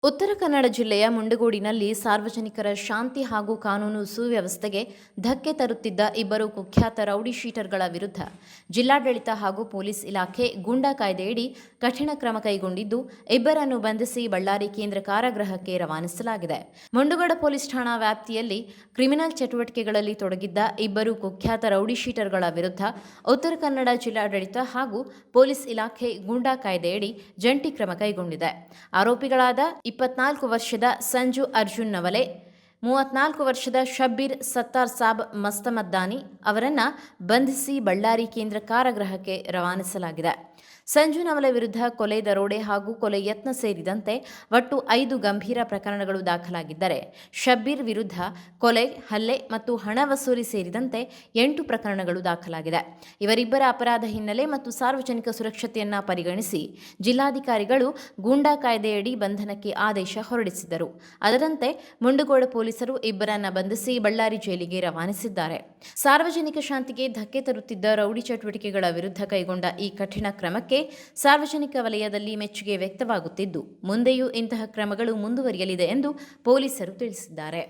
ಉತ್ತರ ಕನ್ನಡ ಜಿಲ್ಲೆಯ ಮುಂಡಗೋಡಿನಲ್ಲಿ ಸಾರ್ವಜನಿಕರ ಶಾಂತಿ ಹಾಗೂ ಕಾನೂನು ಸುವ್ಯವಸ್ಥೆಗೆ ಧಕ್ಕೆ ತರುತ್ತಿದ್ದ ಇಬ್ಬರು ಕುಖ್ಯಾತ ರೌಡಿ ಶೀಟರ್ಗಳ ವಿರುದ್ಧ ಜಿಲ್ಲಾಡಳಿತ ಹಾಗೂ ಪೊಲೀಸ್ ಇಲಾಖೆ ಗೂಂಡಾ ಕಾಯ್ದೆಯಡಿ ಕಠಿಣ ಕ್ರಮ ಕೈಗೊಂಡಿದ್ದು, ಇಬ್ಬರನ್ನು ಬಂಧಿಸಿ ಬಳ್ಳಾರಿ ಕೇಂದ್ರ ಕಾರಾಗೃಹಕ್ಕೆ ರವಾನಿಸಲಾಗಿದೆ. ಮುಂಡಗೋಡ ಪೊಲೀಸ್ ಠಾಣಾ ವ್ಯಾಪ್ತಿಯಲ್ಲಿ ಕ್ರಿಮಿನಲ್ ಚಟುವಟಿಕೆಗಳಲ್ಲಿ ತೊಡಗಿದ್ದ ಇಬ್ಬರು ಕುಖ್ಯಾತ ರೌಡಿ ಶೀಟರ್ಗಳ ವಿರುದ್ಧ ಉತ್ತರ ಕನ್ನಡ ಜಿಲ್ಲಾಡಳಿತ ಹಾಗೂ ಪೊಲೀಸ್ ಇಲಾಖೆ ಗೂಂಡಾ ಕಾಯ್ದೆಯಡಿ ಜಂಟಿ ಕ್ರಮ ಕೈಗೊಂಡಿದೆ. ಆರೋಪಿಗಳಾದ 24 ವರ್ಷದ ಸಂಜು ಅರ್ಜುನ್ ನವಲೆ, 34 ವರ್ಷದ ಶಬ್ಬೀರ್ ಸತ್ತಾರ್ ಸಾಬ್ ಮಸ್ತಮದ್ದಾನಿ ಅವರನ್ನು ಬಂಧಿಸಿ ಬಳ್ಳಾರಿ ಕೇಂದ್ರ ಕಾರಾಗೃಹಕ್ಕೆ ರವಾನಿಸಲಾಗಿದೆ. ಸಂಜು ನವಲೆ ವಿರುದ್ಧ ಕೊಲೆ, ದರೋಡೆ ಹಾಗೂ ಕೊಲೆ ಯತ್ನ ಸೇರಿದಂತೆ ಒಟ್ಟು 5 ಗಂಭೀರ ಪ್ರಕರಣಗಳು ದಾಖಲಾಗಿದ್ದರೆ, ಶಬ್ಬೀರ್ ವಿರುದ್ಧ ಕೊಲೆ, ಹಲ್ಲೆ ಮತ್ತು ಹಣ ವಸೂಲಿ ಸೇರಿದಂತೆ 8 ಪ್ರಕರಣಗಳು ದಾಖಲಾಗಿದೆ. ಇವರಿಬ್ಬರ ಅಪರಾಧ ಹಿನ್ನೆಲೆ ಮತ್ತು ಸಾರ್ವಜನಿಕ ಸುರಕ್ಷತೆಯನ್ನು ಪರಿಗಣಿಸಿ ಜಿಲ್ಲಾಧಿಕಾರಿಗಳು ಗೂಂಡಾ ಕಾಯ್ದೆಯಡಿ ಬಂಧನಕ್ಕೆ ಆದೇಶ ಹೊರಡಿಸಿದ್ದರು. ಅದರಂತೆ ಮುಂಡಗೋಡ ಪೊಲೀಸರು ಇಬ್ಬರನ್ನ ಬಂಧಿಸಿ ಬಳ್ಳಾರಿ ಜೈಲಿಗೆ ರವಾನಿಸಿದ್ದಾರೆ. ಸಾರ್ವಜನಿಕ ಶಾಂತಿಗೆ ಧಕ್ಕೆ ತರುತ್ತಿದ್ದ ರೌಡಿ ಚಟುವಟಿಕೆಗಳ ವಿರುದ್ಧ ಕೈಗೊಂಡ ಈ ಕಠಿಣ ಕ್ರಮಕ್ಕೆ ಸಾರ್ವಜನಿಕ ವಲಯದಲ್ಲಿ ಮೆಚ್ಚುಗೆ ವ್ಯಕ್ತವಾಗುತ್ತಿದ್ದು, ಮುಂದೆಯೂ ಇಂತಹ ಕ್ರಮಗಳು ಮುಂದುವರಿಯಲಿದೆ ಎಂದು ಪೊಲೀಸರು ತಿಳಿಸಿದ್ದಾರೆ.